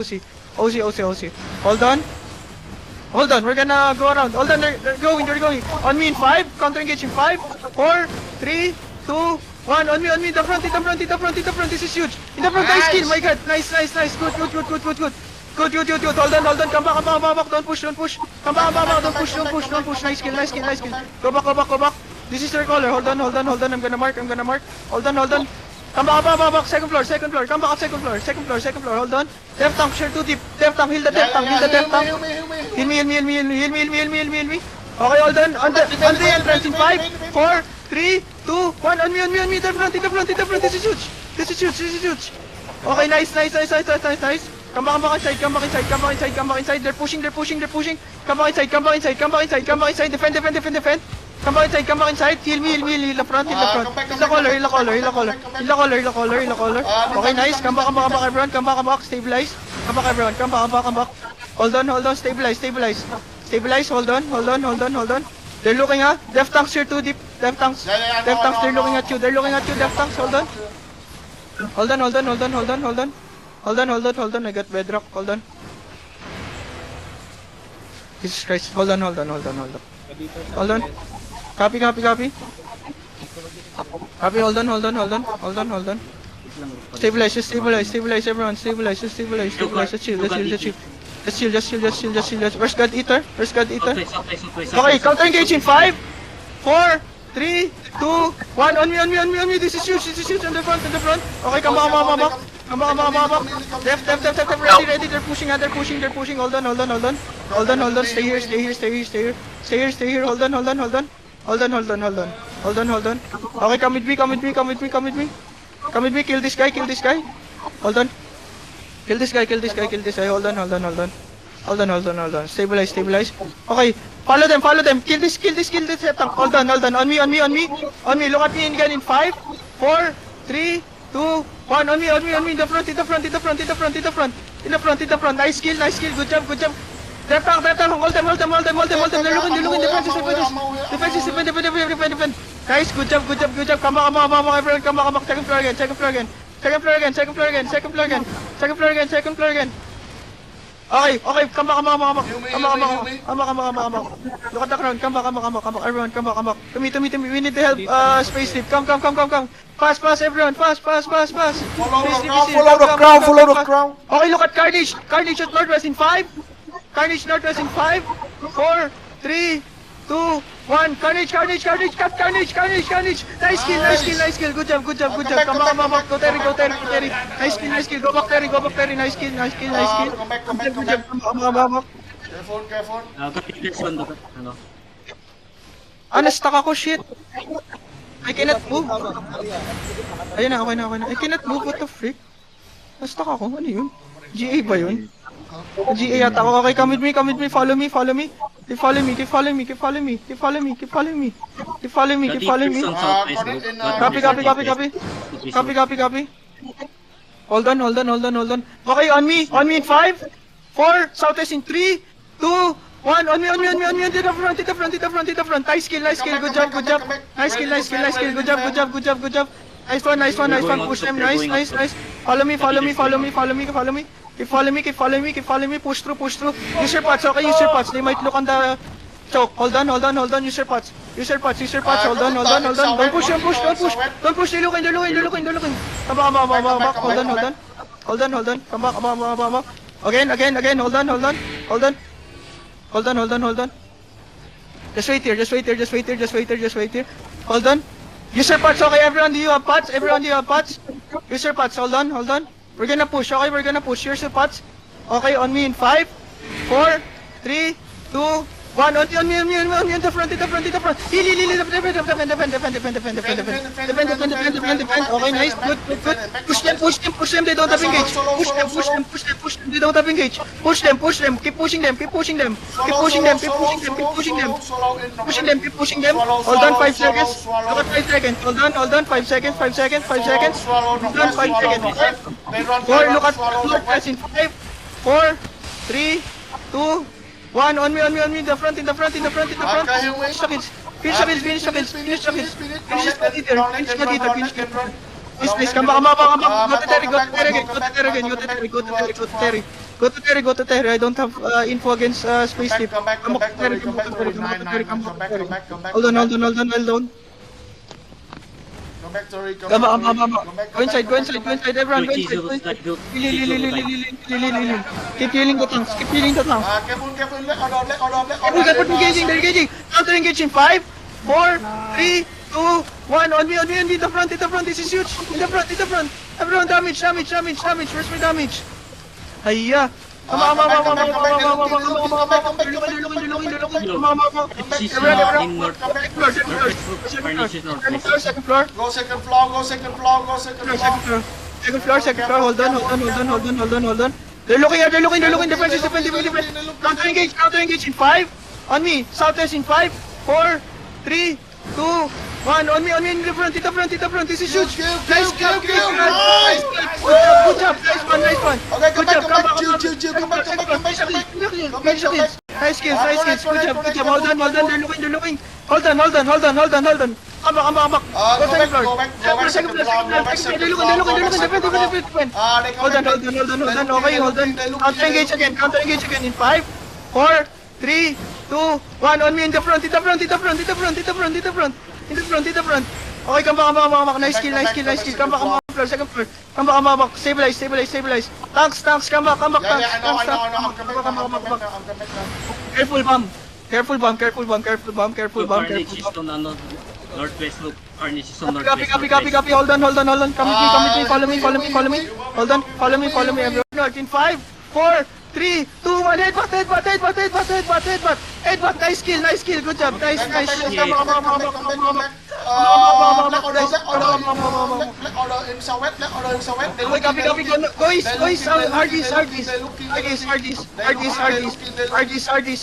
OC. Hold on. We're gonna go around. Hold on, they're going. On me in 5, counter engage in 5, 4, 3, 2, 1. On me, in the front. This is huge. In the front, nice kill, my god. Nice. Good. Hold on. Come back. Don't push. Come back. Don't push. Nice kill. Go back. This is their caller. Hold on. I'm gonna mark. Hold on. Come back. Second floor. Come back up second floor. Hold on. Death tank, share 2 deep. Death tank, heal the death tank. Heal me. Okay, hold on. On the entrance in 5, 4, 3, 2, 1. On me. The front. This is huge. Okay, nice. Come back inside. They're pushing. Come back inside. Defend. Come back inside. Heal me. The front. Heal the caller. Okay, nice. Come back, everyone. Come back. Stabilize. Come back, everyone. Come back. Hold on. Stabilize. Hold on. They're looking at Death tanks here too deep. Death tanks. They're looking at you. Death tanks. Hold on. I got bedrock. Hold on. Jesus Christ. Hold on. Copy. Copy. Hold on. Stabilize, everyone. Stabilize. Let's chill. Where's God Eater? Okay, counter engage in 5, 4, 3, 2, 1. On me. This is huge. On the front. Okay, come back. Left. Ready. They're pushing. Hold on. Stay here. Hold on. Okay, come with me. Kill this guy. Hold on. Kill this guy. Hold on. Stabilize. Okay, follow them. Kill this. Hold on. On me. Look at me again in 5, 4, 3, 2, 1. On me. In the front. Nice kill. Good job. Death tank. Hold them. They're looking. Defend. Nice. Good job. Come back, everyone. Come back. Second floor again. Second floor again. Okay. Come back. Look at the ground. Come back. Everyone, come back. Come meet me. We need to help. Space Sleep. Come. Fast, everyone. Fast. Follow the crown. Okay, look at Carnage. Carnage at Northwest in 5. 4, 3, 2, 1. Carnage. Cut Carnage. Nice kill. Good job. Come back. Go Terry. Nice kill. Go back Terry. Nice kill. Come back. Come back. Careful. Na-stuck ako, shit. I cannot move. Ayun na, okay na. I cannot move, what the frick? Na-stuck ako, ano yun? GA ba yun? GA yata ako. Okay, come with me. Follow me. Keep following me. Copy. Hold on. Okay, on me in 5, 4, southwest in 3, 2, 1. On me. To the front. Nice kill. Good job. Nice kill. Good job. Nice one. Push them. Nice. Follow me. Keep following me. Push through. Use your pots. They might look on the choke. Hold on. Use your pots. Hold on. Don't push. They're looking. Come back. Hold on. Come back. Again. Hold on. Just wait here. Hold on. Use your pots. Okay, everyone, do you have pots? Use your pots. Hold on. We're gonna push. Use your pots. Okay, on me in 5, 4, 3, 2, 1. On me in the front. Heal. Defend. Okay, nice. Good. Push them. They don't have engage. Push them. They don't have engage. Push them. Keep pushing them. Keep pushing them. Hold on 5 seconds. Look at 5 seconds. Hold on 5 seconds. Hold on 5 seconds. 4, look at press in 5, 4, 3, 2, 1. On me. In the front. Finish the kills. Please, come back. Go to Terry. Go to Terry. I don't have info against Space Leap. Come back, Tori. Come back, Tori. 9, come back. Hold on. Go back, Tori. Come back. Go inside, everyone, go inside. Keep healing the tanks. Careful. Let order. They're engaging. Counter engage in 5, 4, 3, 2, 1. On me. The front. This is huge. In the front. Everyone, damage. Where's my damage? Hiya. Come on. Second floor. Go second floor. Second floor. Hold on. They're looking. Defense. Counter engage in 5. On me. Southwest in 5, 4, 3, 2, 1. On me. In the front. This is huge. Nice kill. Nice. Good job. Nice one. Okay, come Good back. job. Chill. Come back. Nice kills. Nice kills. Good job. Hold on. They're looking. Hold on. Come back. Go back. Second floor. They're looking. Defend. Hold on. Okay, hold on. Counter engage again in 5, 4, 3, 2, 1. On me in the front. Okay, come back. Nice kill. Come back. Second floor. Come back. Stabilize. Tanks. Come back. Yeah, I know. I'm coming now. Careful bomb. Carnage is on northwest look. Carnage is on northwest. Copy. Hold on. Come with me. Follow me. Hold on. Follow me. Everyone. North in 5, 4, 3, 2, 1. Headbutt. Nice kill. Good job. Nice. Come back. Let order in southwest. Copy. Go east. Hardys.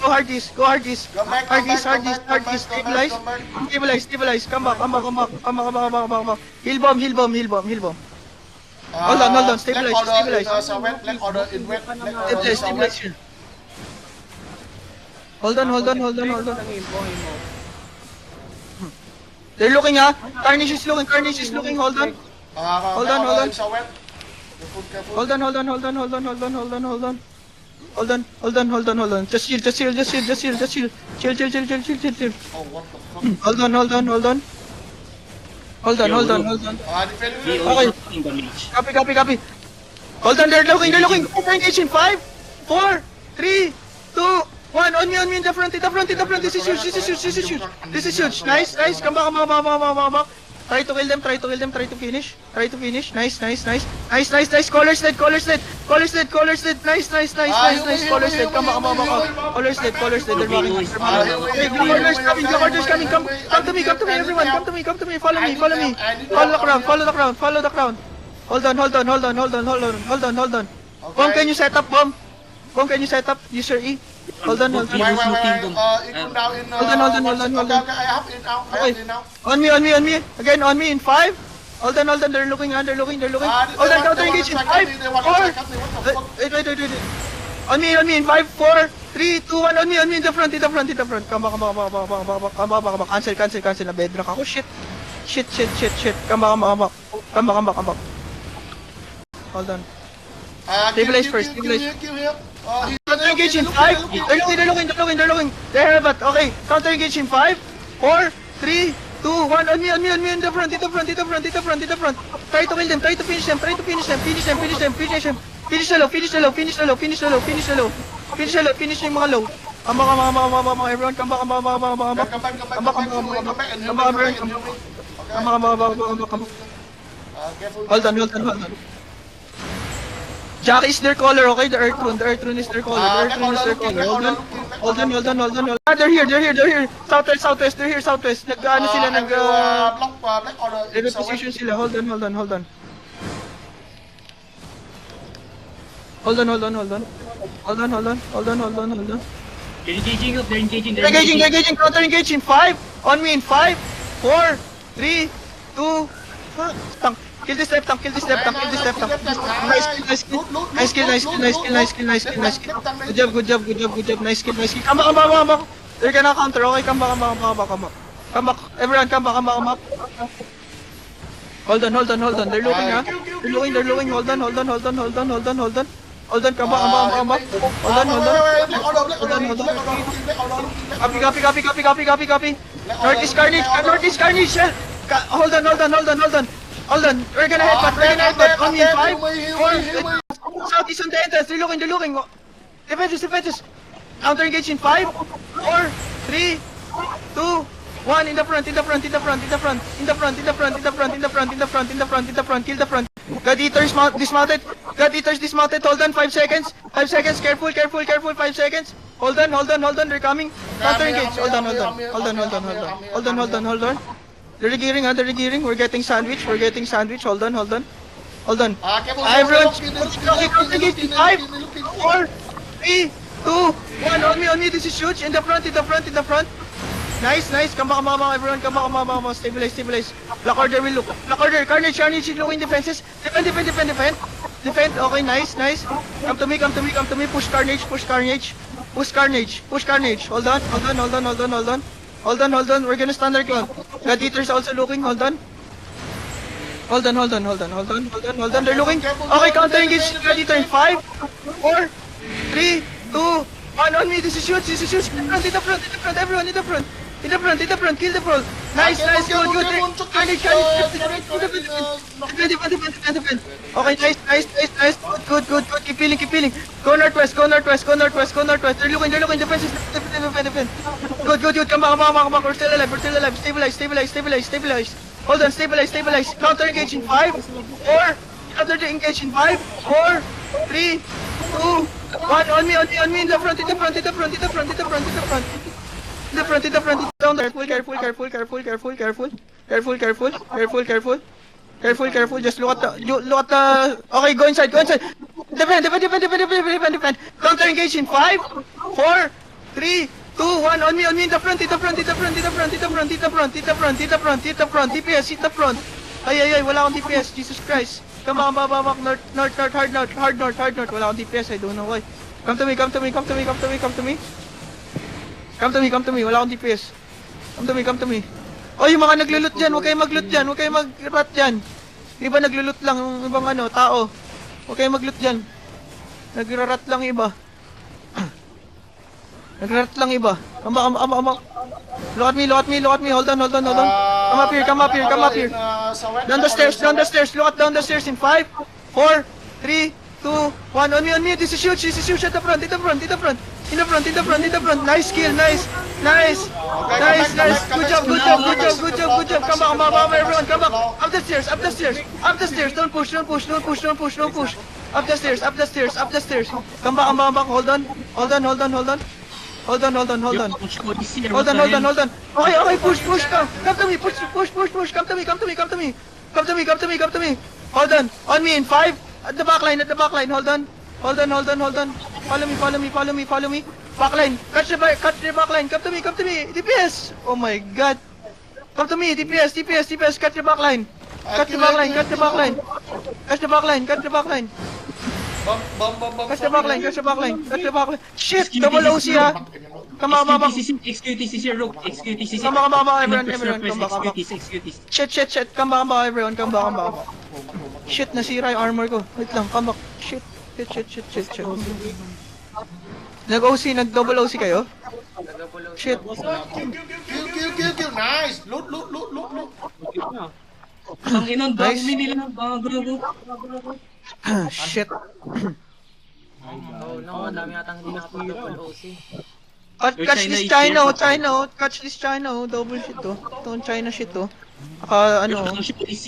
Go hardys. Stabilize. Come back. Heal bomb. Hold on. Stabilize. Let order in west. Stabilize. Hold on. They're looking, ha? Carnage is looking. Hold on. Hold on. Hold on. Just heal. Chill. Oh, what the fuck? Hold on. He Okay. also taking damage. Copy. Hold on, they're looking. Engage in 5, 4, 3, 2, 1. On me in the front. This is huge. Nice. Come back. Try to kill them. Try to finish. Nice. Colors led. Nice. Colors led. Come back. Colors led. They're walking. Colors coming. Come to me, everyone. Come to me. Follow me. Follow the crown. Hold on. Bomb, can you set up? Use your E. Hold on. Wait. Equal now in. Hold on. Okay, I have it now. On me. Again, on me in 5. Hold on. They're looking. Hold on, counter engage in 5, 4. Wait. On me in 5, 4, 3, 2, 1. On me in the front. Come back. Cancel. Na bedrock ako. Shit. Come back. Hold on. Stabilize first. Counter engage in 5. They're looking. They have it. Okay. Counter engage in 5, 4, 3, 2, 1. On me in the front. Try to kill them. Try to finish them. Finish the low. Finish yung mga low. Come back, everyone. Come back. Hold on. Jack is their color, okay? The Earth Rune is their color. Hold on. They're here. Southwest. They're here, southwest. Nag-ano sila, Black order. reposition sila. Hold on. Hold on. They're engaging. Engaging. Counter engage in 5. On me in 5, 4, 3, 2. Tank. Kill this left tank. Nice kill. Good job. Nice kill. Come back. They're gonna counter. Okay, come back. Everyone, come back. Hold on. They're looking, ha? They're looking. Hold on. Hold on, come back. Hold on. Copy. Northeast Carnage, Shell. Hold on. We're gonna headbutt. On me in 5, 4, Southeast on the entrance. They're looking. Defenses. Counter engage in 5, 4, 3, 2, 1. In the front. Kill the front. Gladiators dismounted. Hold on, 5 seconds. Careful. 5 seconds. Hold on. They're coming. Counter engage. Hold on. They're regearing. We're getting sandwich. Hold on. Everyone, counter engage in 5, 4, 3, 2, 1. On me. This is huge. In the front. Nice. Come back, everyone. Come back. Stabilize. Black Order will look. Carnage is looking defenses. Defend. Okay, nice. Come to me. Push Carnage. Hold on. We're gonna stand our ground. Gladiators also looking. Hold on. They're looking. Okay, counter engage. Gladiator in 5, 4, 3, 2, 1. On me. This is huge. In the front. Everyone in the front. Kill the troll. Nice. Good. Carnage. Defend. Okay, nice. Good. Keep healing. Go northwest. They're looking. Defend. Good. Come back. We're still alive. Stabilize. Hold on. Stabilize. Counter engage in 5, 4. Counter engage in 5, 4, 3, 2, 1. On me. In the front. Down there. Careful. Just look at the. Okay, go inside. Defend. Counter engage in 5, 4, 3, 2, 1. On me. In the front. DPS. Hit the front. Ay. Wala akong DPS. Jesus Christ. Come on, back. North. Hard north. Wala akong DPS. I don't know why. Come to me. Come to me. Wala akong DPS. Come to me. Oh, yung mga naglulut dyan. Huwag kayong mag-loot dyan. Di ba naglulut lang yung ibang tao? Huwag kayong mag-loot dyan. Nagrarat lang iba. Come. Look at me. Hold on. Come up here. Down the stairs. Look at down the stairs in 5, 4, 3, 2, 1. On me. This is huge. At the front. In the front. Nice kill. Nice. Good job. Come back, everyone. Come back. Up the stairs. Don't push. Up the stairs. Come back. Hold on. Okay. Push. Come to me. Push. Come to me. Hold on me in 5. At the back line. Hold on. Follow me. Backline. Catch the backline. Come to me. DPS. Oh my god. Come to me. DPS. Catch the backline. Catch the backline. Shit. Double OC ha. Come on. XQTCC, Rook. XQTCC. Come back, everyone. Come back. Shit. Come back, everyone. Shit, nasira yung armor ko. Wait lang, come back. Shit. Nag-double OC kayo? Shit. Kill. Nice. Loot. Ang inon, Nice. dami nila ng grupo. Shit. No, dami yatang hindi nakapag-double OC. Catch this China. Double shit to. Itong China shit to. Ang ship is